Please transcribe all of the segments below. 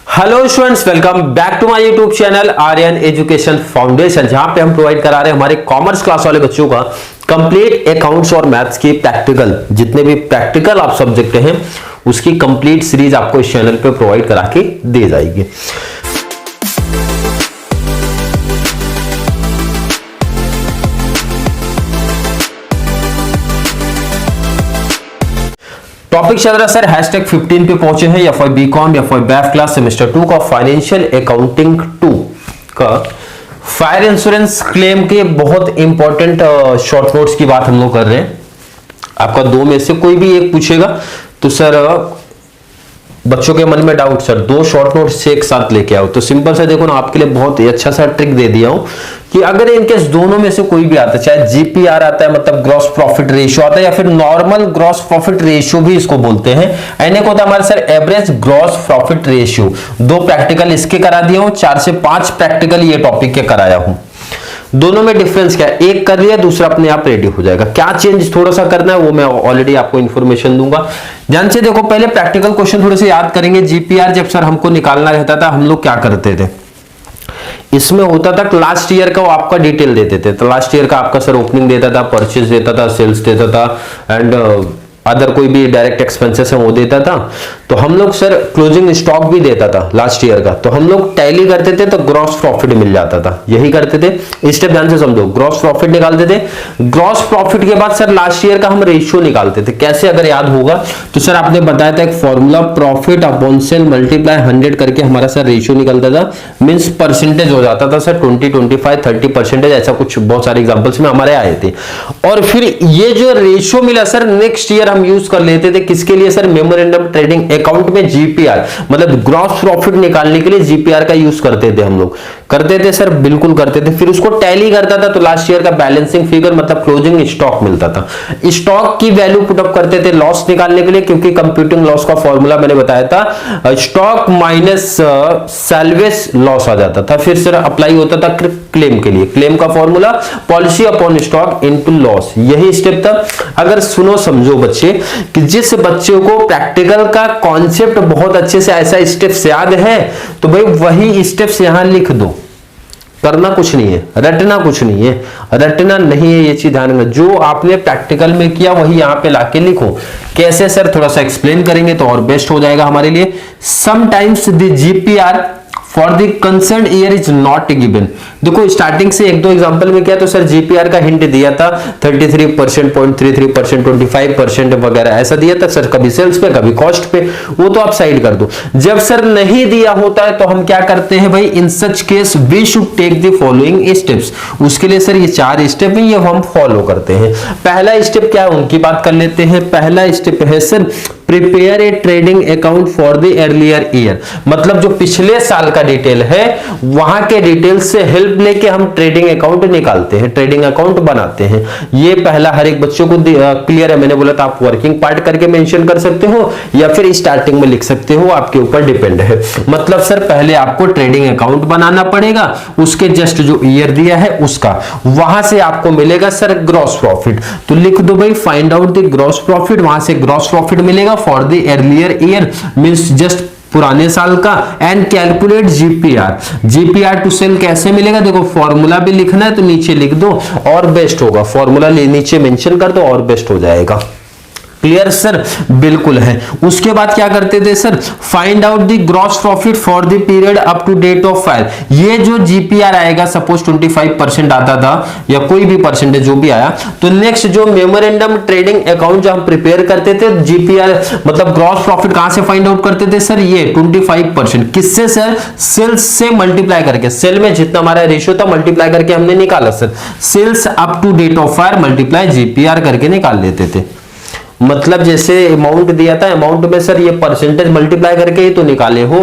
Hello students, welcome back to my YouTube channel Aryan education foundation, जहां पे हम provide करा रहे हैं हमारे कॉमर्स क्लास वाले बच्चों का कंप्लीट अकाउंट्स और मैथ्स की प्रैक्टिकल, जितने भी प्रैक्टिकल आप सब्जेक्ट हैं उसकी कंप्लीट सीरीज आपको इस चैनल पे प्रोवाइड करा के दी जाएगी। टॉपिक चल रहा सर #15 पे पहुंचे हैं FY BCom FY BAF class semester 2 का फाइनेंशियल अकाउंटिंग 2 का फायर इंश्योरेंस क्लेम के बहुत इंपॉर्टेंट शॉर्ट नोट्स की बात हम लोग कर रहे हैं। आपका दो में से कोई भी एक पूछेगा तो सर बच्चों के मन में डाउट, सर दो शॉर्ट नोट्स से एक साथ लेके आओ, तो सिंपल सा देखो ना, आपके लिए बहुत ही अच्छा सा ट्रिक दे दिया हूं कि अगर इनकेस दोनों में से कोई भी आता है, चाहे जीपीआर आता है मतलब ग्रॉस प्रॉफिट रेशियो आता है, या फिर नॉर्मल ग्रॉस प्रॉफिट रेशियो भी इसको बोलते हैं, एन एक होता है हमारे sir average gross profit ratio. दो प्रैक्टिकल इसके करा दिया हूं, 4 से 5 प्रैक्टिकल ये टॉपिक के कराया हूं। दोनों में डिफरेंस क्या है, एक कर लिया दूसरा अपने आप रेडी हो जाएगा। क्या चेंज थोड़ा सा करना है वो मैं ऑलरेडी आपको इंफॉर्मेशन दूंगा। ध्यान से देखो, पहले प्रैक्टिकल क्वेश्चन थोड़े से याद करेंगे। जीपीआर जब सर हमको निकालना रहता था, हम लोग क्या करते थे, इसमें होता था लास्ट ईयर का वो आपका डिटेल देते थे। तो लास्ट ईयर का आपका सर ओपनिंग देता था, परचेज देता था, सेल्स देता था, एंड अदर कोई भी डायरेक्ट एक्सपेंसेस है वो देता था। तो हम लोग सर क्लोजिंग स्टॉक भी देता था लास्ट ईयर का, तो हम लोग टैली करते थे तो ग्रॉस प्रॉफिट मिल जाता था। यही करते थे, स्टेप ध्यान से समझो। ग्रॉस प्रॉफिट निकालते थे, ग्रॉस प्रॉफिट के बाद सर लास्ट ईयर का हम रेशियो निकालते थे। कैसे, अगर याद होगा तो सर आपने बताया था एक formula, profit upon sale multiply 100 करके हमारा सर रेशियो निकलता था, मींस परसेंटेज हो जाता था सर 20, 25, 30%, ऐसा कुछ बहुत सारे एग्जांपल्स में हमारे आए थे। और फिर ये जो रेशियो मिला सर नेक्स्ट ईयर हम यूज कर लेते थे, किसके लिए सर, मेमोरेंडम ट्रेडिंग अकाउंट में जीपीआर मतलब ग्रॉस प्रॉफिट निकालने के लिए जीपीआर का यूज करते थे। हम लोग करते थे सर, बिल्कुल करते थे। फिर उसको टैली करता था तो लास्ट ईयर का बैलेंसिंग फिगर मतलब क्लोजिंग स्टॉक मिलता था। स्टॉक की वैल्यू पुटअप करते थे लॉस निकालने के लिए, क्योंकि कंप्यूटिंग लॉस का फॉर्मूला मैंने बताया था, स्टॉक माइनस सैल्वेज लॉस आ जाता था। फिर सर अप्लाई होता था क्लेम के लिए, क्लेम का formula policy upon stock into loss. यही स्टेप था। अगर सुनो समझो बच्चे, कि जिस बच्चे को प्रैक्टिकल का कॉन्सेप्ट बहुत अच्छे से ऐसा स्टेप्स याद है तो भाई वही स्टेप्स यहां लिख दो। करना कुछ नहीं है, रटना कुछ नहीं है, रटना नहीं है, ये चीज ध्यान रखना। जो आपने प्रैक्टिकल में किया वही यहां पे लाके लिखो। कैसे सर, थोड़ा सा एक्सप्लेन करेंगे तो और बेस्ट हो जाएगा हमारे लिए। Sometimes the GPR for the concern year is not given. देखो स्टार्टिंग से एक दो एग्जांपल में क्या, तो सर जीपीआर का हिंट दिया था 33%, 0.33%, 25% वगैरह ऐसा दिया था सर, कभी सेल्स पे कभी कॉस्ट पे, वो तो आप साइड कर दो। जब सर नहीं दिया होता है तो हम क्या करते हैं भाई, in such case we should take the following steps. उसके लिए सर ये 4 स्टेप है, ये हम फॉलो करते हैं। पहला स्टेप क्या है उनकी बात कर लेते हैं। पहला स्टेप है sir prepare a trading account for the earlier year, मतलब जो पिछले साल का डिटेल है वहां के डिटेल से हेल्प लेके हम ट्रेडिंग अकाउंट निकालते हैं, ट्रेडिंग अकाउंट बनाते हैं। ये पहला हर एक बच्चों को क्लियर है। मैंने बोला था आप वर्किंग पार्ट करके मेंशन कर सकते हो या फिर स्टार्टिंग में लिख सकते हो, आपके ऊपर डिपेंड है। मतलब सर पहले आपको ट्रेडिंग अकाउंट बनाना पड़ेगा, उसके जस्ट जो ईयर दिया है उसका, वहां से आपको मिलेगा सर ग्रॉस प्रॉफिट। तो लिख दो भाई find out the gross profit, वहां से ग्रॉस प्रॉफिट मिलेगा for the earlier year, means just पुराने साल का, and calculate GPR. GPR to sale कैसे मिलेगा, देखो फॉर्मूला भी लिखना है तो नीचे लिख दो और बेस्ट होगा, फॉर्मूला नीचे मेंशन कर दो और बेस्ट हो जाएगा। क्लियर सर, बिल्कुल है। उसके बाद क्या करते थे sir, find out the gross profit for the period up to date of file. ये जो जीपीआर आएगा, सपोज 25% आता था या कोई भी परसेंटेज जो भी आया, तो नेक्स्ट जो मेमोरेंडम ट्रेडिंग अकाउंट जो हम प्रिपेयर करते थे, जीपीआर मतलब ग्रॉस प्रॉफिट कहां से फाइंड आउट करते थे सर, ये 25%। किससे सर, सेल्स से मल्टीप्लाई करके, सेल में जितना हमारा रेशियो था मल्टीप्लाई करके हमने निकाला sir, sales up to date of fire multiply GPR करके निकाल लेते थे। मतलब जैसे अमाउंट दिया था, अमाउंट में सर ये परसेंटेज मल्टीप्लाई करके ही तो निकाले हो।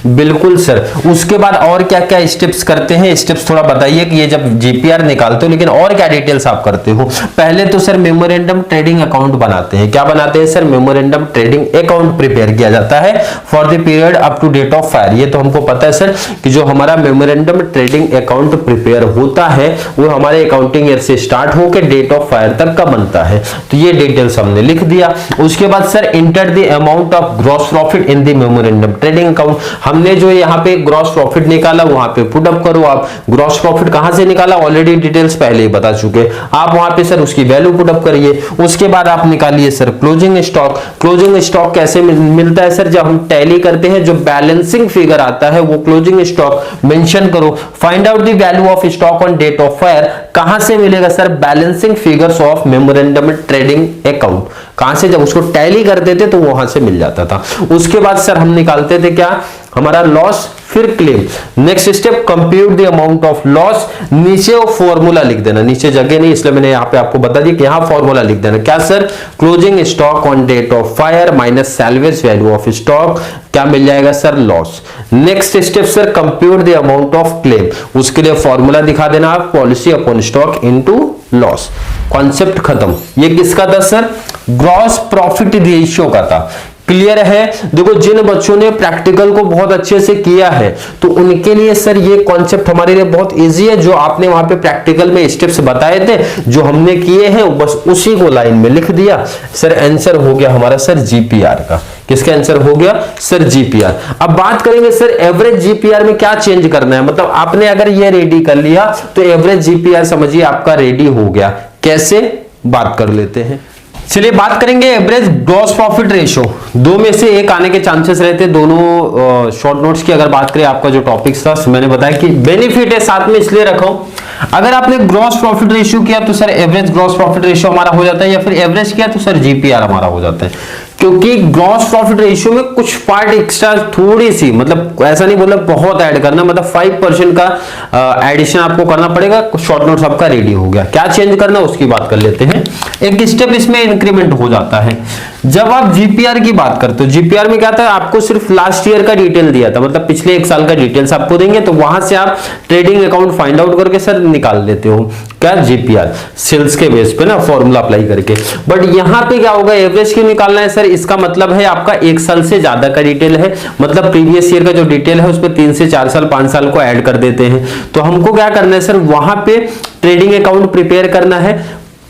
बिल्कुल सर। उसके बाद और क्या क्या स्टेप्स करते हैं, स्टेप्स थोड़ा बताइए कि ये जब जीपीआर निकालते हो लेकिन और क्या डिटेल्स आप करते हो। पहले तो सर मेमोरेंडम ट्रेडिंग अकाउंट बनाते हैं। क्या बनाते हैं sir, memorandum trading account prepare किया जाता है for the period up to date of fire. ये तो हमको पता है सर कि जो हमारा मेमोरेंडम ट्रेडिंग अकाउंट प्रिपेयर होता है वो हमारे अकाउंटिंग ईयर से स्टार्ट होकर डेट ऑफ फायर तक का बनता है। तो ये डिटेल्स हमने लिख दी। दिया। उसके बाद sir enter the amount of gross profit in the memorandum trading account, हमने जो यहाँ पे ग्रॉस प्रॉफिट निकाला वहां पे पुट अप करो। आप ग्रॉस प्रॉफिट कहां से निकाला ऑलरेडी डिटेल्स पहले ही बता चुके, आप वहां पे सर उसकी वैल्यू पुट अप करिए। उसके बाद आप निकालिए sir closing stock. Closing stock कैसे मिलता है सर, जब हम टैली करते हैं जो बैलेंसिंग फिगर आता है वो क्लोजिंग स्टॉक मेंशन करो। Find out the value of stock on date of fire, कहां से मिलेगा sir, balancing figures of memorandum trading account, कहां से, जब उसको टैली करते थे तो वहां से मिल जाता था। उसके बाद सर हम निकालते थे क्या, हमारा लॉस, फिर claim. Next step compute the amount of loss, नीचे वो फॉर्मूला लिख देना, नीचे जगह नहीं इसलिए मैंने यहाँ पे आपको बता दिया कि यहाँ फॉर्मूला लिख देना, क्या sir, closing stock on date of fire minus salvage value of stock, क्या मिल जाएगा sir, loss. Next step sir compute the amount of claim, उसके लिए फॉर्मूला दिखा देना आप, policy upon stock into loss. Concept खत्म। ये किसका था सर, ग्रॉस प्रॉफिट रेशियो का था। क्लियर है। देखो जिन बच्चों ने प्रैक्टिकल को बहुत अच्छे से किया है तो उनके लिए सर ये कॉन्सेप्ट हमारे लिए बहुत इजी है। जो आपने वहां पे प्रैक्टिकल में स्टेप्स बताए थे जो हमने किए हैं बस उसी को लाइन में लिख दिया। सर आंसर हो गया हमारा सर जीपीआर का। किसका आंसर हो गया सर, जीपीआर। अब बात करेंगे सर एवरेज जीपीआर में क्या चेंज करना है। मतलब आपने अगर ये रेडी कर लिया तो एवरेज जीपीआर समझिए आपका रेडी हो गया। कैसे, बात कर लेते हैं। चलिए बात करेंगे एवरेज ग्रॉस प्रॉफिट रेशियो। दो में से एक आने के चांसेस रहते, दोनों शॉर्ट नोट्स की अगर बात करें, आपका जो टॉपिक था मैंने बताया कि बेनिफिट है साथ में इसलिए रखा हूं। अगर आपने ग्रॉस प्रॉफिट रेशियो किया तो sir average gross profit ratio हमारा हो जाता है, या फिर एवरेज किया तो सर जीपीआर हमारा हो जाता है। क्योंकि ग्रॉस प्रॉफिट रेशियो में कुछ पार्ट एक्स्ट्रा थोड़ी सी, मतलब ऐसा नहीं बोला बहुत ऐड करना, मतलब 5% का एडिशन आपको करना पड़ेगा। शॉर्ट नोट्स आपका रेडी हो गया। क्या चेंज करना उसकी बात कर लेते हैं। एक स्टेप इसमें इंक्रीमेंट हो जाता है। जब आप जीपीआर की बात करते हो, जीपीआर में क्या था, आपको सिर्फ लास्ट ईयर का डिटेल दिया था, मतलब पिछले एक साल का डिटेल्स आपको देंगे तो वहां से आप ट्रेडिंग अकाउंट फाइंड आउट करके सर निकाल देते हो क्या, जीपीआर सेल्स के बेस पे ना फॉर्मूला अप्लाई करके। बट यहां पे क्या होगा, एवरेज क्यों निकालना है सर, इसका मतलब है आपका एक साल से ज्यादा का डिटेल है, मतलब प्रीवियस ईयर का जो डिटेल है उस पर 3 से 4 साल 5 साल को ऐड कर देते हैं। तो हमको क्या करना है सर, वहां पे ट्रेडिंग अकाउंट प्रिपेयर करना है,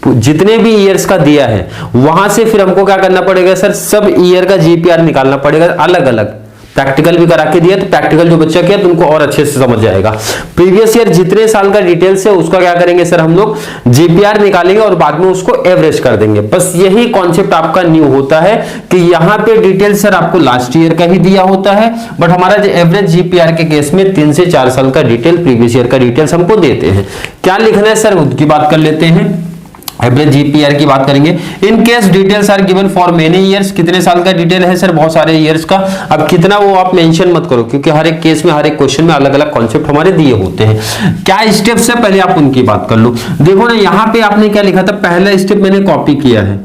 जितने भी ईयर्स का दिया है वहां से फिर हमको क्या करना पड़ेगा सर, सब ईयर का जीपीआर निकालना पड़ेगा अलग अलग। प्रैक्टिकल भी करा के दिया तो प्रैक्टिकल जो बच्चा किया तो उनको और अच्छे से समझ जाएगा। प्रीवियस ईयर जितने साल का डिटेल्स है उसका क्या करेंगे सर, हम लोग जीपीआर निकालेंगे और बाद में उसको एवरेज कर देंगे। बस यही कॉन्सेप्ट आपका न्यू होता है कि यहाँ पे डिटेल सर आपको लास्ट ईयर का ही दिया होता है, बट हमारा जो एवरेज जीपीआर के केस में 3 से 4 साल का डिटेल प्रीवियस ईयर का डिटेल्स हमको देते हैं। क्या लिखना है सर उसकी बात कर लेते हैं। एवरेज जीपीआर की बात करेंगे। In case details are given for many years, कितने साल का डिटेल है सर, बहुत सारे ईयर्स का। अब कितना वो आप मेंशन मत करो क्योंकि हर एक केस में हर एक क्वेश्चन में अलग अलग कॉन्सेप्ट हमारे दिए होते हैं। क्या स्टेप्स है पहले आप उनकी बात कर लो। देखो ना यहाँ पे आपने क्या लिखा था, पहला स्टेप मैंने कॉपी किया है,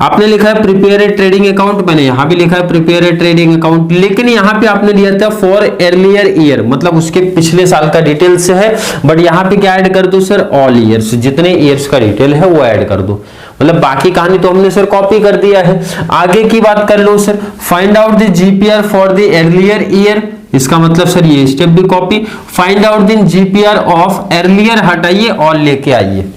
आपने लिखा है प्रिपेयर ए ट्रेडिंग अकाउंट, मैंने यहां भी लिखा है प्रिपेयर ए ट्रेडिंग अकाउंट, लेकिन यहां पे आपने लिया था फॉर अर्लियर ईयर, मतलब उसके पिछले साल का डिटेल से है। बट यहां पे क्या ऐड कर दो सर, ऑल ईयर्स, जितने ईयर्स का डिटेल है वो ऐड कर दो। मतलब बाकी कहानी तो हमने सर कॉपी कर दिया है। आगे की बात कर लो sir, find out the GPR for the earlier year, इसका मतलब सर ये स्टेप भी copy. Find out the GPR of earlier, हटाइए ऑल लेके आइए।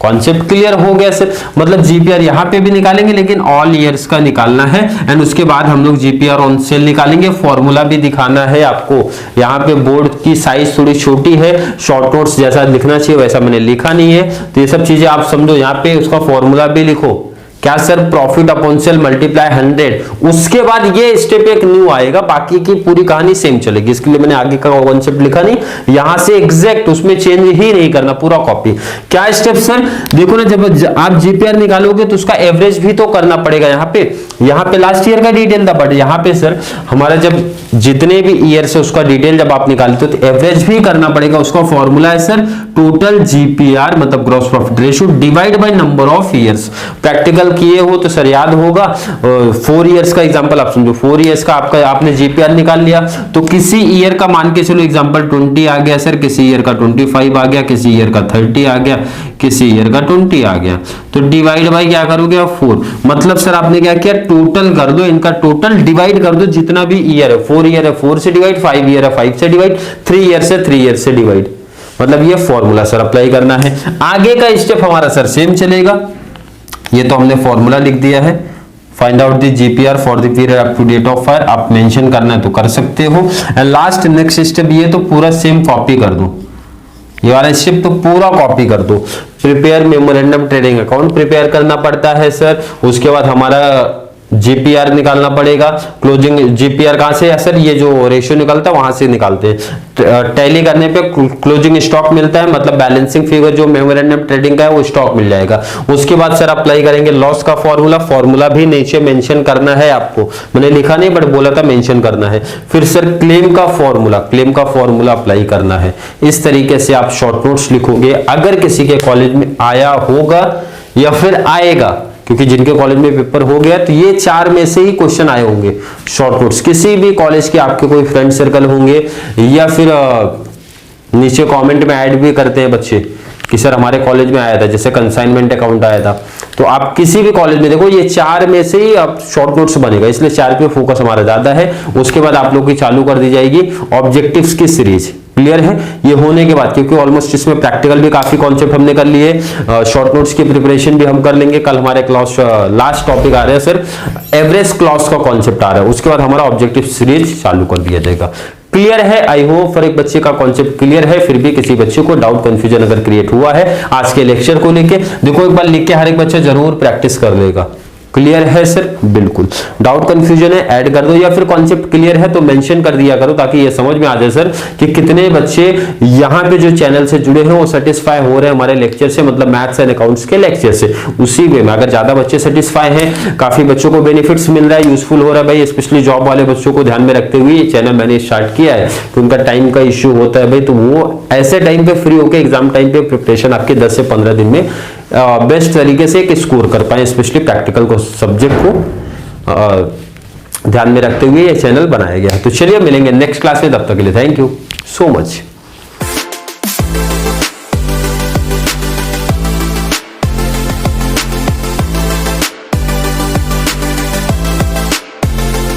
कॉन्सेप्ट क्लियर हो गया सर, मतलब जीपीआर यहां पे भी निकालेंगे लेकिन ऑल ईयर्स का निकालना है। एंड उसके बाद हम लोग जीपीआर ऑन सेल निकालेंगे। फॉर्मूला भी दिखाना है आपको। यहाँ पे बोर्ड की साइज थोड़ी छोटी है, शॉर्ट नोट्स जैसा लिखना चाहिए वैसा मैंने लिखा नहीं है, तो ये सब चीजें आप समझो। यहाँ पे उसका फॉर्मूला भी लिखो, क्या sir, profit upon sale multiply 100। उसके बाद ये स्टेप एक न्यू आएगा, बाकी की पूरी कहानी सेम चलेगी। इसके लिए मैंने आगे का कॉन्सेप्ट लिखा नहीं, यहां से एग्जैक्ट उसमें चेंज ही नहीं करना, पूरा कॉपी। क्या स्टेप सर, देखो ना, जब आप जीपीआर निकालोगे तो उसका एवरेज भी तो करना पड़ेगा। यहाँ पे लास्ट ईयर का डिटेल था, बट यहाँ पे सर हमारा जब जितने भी ईयर से उसका डिटेल जब आप निकालते हो तो एवरेज भी करना पड़ेगा। उसका फॉर्मूला है सर टोटल जीपीआर, मतलब gross profit ratio divide by number of years. Practical किए हो तो सर याद होगा, 4 इयर्स का एग्जांपल आप समझो, 4 इयर्स का आपका आपने जीपीआर निकाल लिया तो किसी ईयर का मान के चलो एग्जांपल 20 आ गया सर, किसी ईयर का 25 आ गया, किसी ईयर का 30 आ गया, किसी ईयर का 20 आ गया। तो डिवाइड बाय क्या करोगे आप, 4। मतलब सर आपने क्या किया, टोटल कर दो, इनका टोटल डिवाइड कर दो, जितना भी ईयर है, 4 ईयर है 4 से डिवाइड, 5 ईयर है 5 से डिवाइड, 3 ईयर से 3 ईयर से डिवाइड। मतलब ये फॉर्मूला सर अप्लाई करना है। आगे का स्टेप हमारा सर सेम चलेगा। ये तो हमने फॉर्मूला लिख दिया है। Find out the GPR for the period up to date of fire, आप मेंशन करना है तो कर सकते हो। एंड लास्ट नेक्स्ट स्टेप ये तो पूरा सेम कॉपी कर दो, ये वाला स्टेप तो पूरा कॉपी कर दो। Prepare memorandum trading account prepare करना पड़ता है सर, उसके बाद हमारा जीपीआर निकालना पड़ेगा। क्लोजिंग जीपीआर कहां से है सर, ये जो रेशियो निकलता है वहां से निकालते हैं। टैली करने पे क्लोजिंग स्टॉक मिलता है, मतलब बैलेंसिंग फिगर जो मेमोरेंडम ट्रेडिंग का है वो स्टॉक मिल जाएगा। उसके बाद सर अप्लाई करेंगे लॉस का फॉर्मूला भी नीचे मेंशन करना है आपको, मैंने लिखा नहीं बट बोला था मेंशन करना है। फिर सर क्लेम का फॉर्मूला अप्लाई करना है। इस तरीके से आप शॉर्ट नोट्स लिखोगे। अगर किसी के कॉलेज में आया होगा या फिर आएगा, क्योंकि जिनके कॉलेज में पेपर हो गया तो ये 4 में से ही क्वेश्चन आए होंगे शॉर्ट नोट्स। किसी भी कॉलेज के आपके कोई फ्रेंड सर्कल होंगे या फिर नीचे कमेंट में ऐड भी करते हैं बच्चे कि सर हमारे कॉलेज में आया था, जैसे कंसाइनमेंट अकाउंट आया था, तो आप किसी भी कॉलेज में देखो ये 4 में से ही आप शॉर्ट नोट्स बनेगा, इसलिए 4 पे फोकस हमारा ज्यादा है। उसके बाद आप लोग की चालू कर दी जाएगी ऑब्जेक्टिव्स की सीरीज। क्लियर है? ये होने के बाद, क्योंकि ऑलमोस्ट इसमें प्रैक्टिकल भी काफी कॉन्सेप्ट हमने कर लिए, शॉर्ट नोट्स की प्रिपरेशन भी हम कर लेंगे। कल हमारे क्लास लास्ट टॉपिक आ रहा है सर, एवरेज क्लॉज का कॉन्सेप्ट आ रहा है, उसके बाद हमारा ऑब्जेक्टिव सीरीज चालू कर दिया जाएगा। क्लियर है? आई होप हर एक बच्चे का कॉन्सेप्ट क्लियर है। फिर भी किसी बच्चे को डाउट कंफ्यूजन अगर क्रिएट हुआ है आज के लेक्चर को लेके, देखो एक बार लिख के हर एक बच्चा जरूर प्रैक्टिस कर लेगा। क्लियर है सर? बिल्कुल। डाउट कंफ्यूजन है ऐड कर दो, या फिर कॉन्सेप्ट क्लियर है तो मेंशन कर दिया करो, ताकि ये समझ में आ जाए सर कि कितने बच्चे यहाँ पे जो चैनल से जुड़े हैं वो सेटिस्फाई हो रहे हैं हमारे लेक्चर से, मतलब मैथ्स एंड अकाउंट्स के लेक्चर से। उसी वे में अगर ज्यादा बच्चे सेटिस्फाई हैं, काफी बच्चों को बेनिफिट्स मिल रहा है, यूजफुल हो रहा है भाई, स्पेशली जॉब वाले बच्चों को ध्यान में रखते हुए ये चैनल मैंने स्टार्ट किया है, कि उनका टाइम का इश्यू होता है भाई, तो वो ऐसे टाइम पे फ्री होकर एग्जाम टाइम पे प्रिपरेशन आपके 10 से 15 दिन में बेस्ट तरीके से एक स्कोर कर पाए, स्पेशली प्रैक्टिकल को सब्जेक्ट को ध्यान में रखते हुए ये चैनल बनाया गया है। तो चलिए मिलेंगे नेक्स्ट क्लास में, तब तक के लिए थैंक यू सो मच।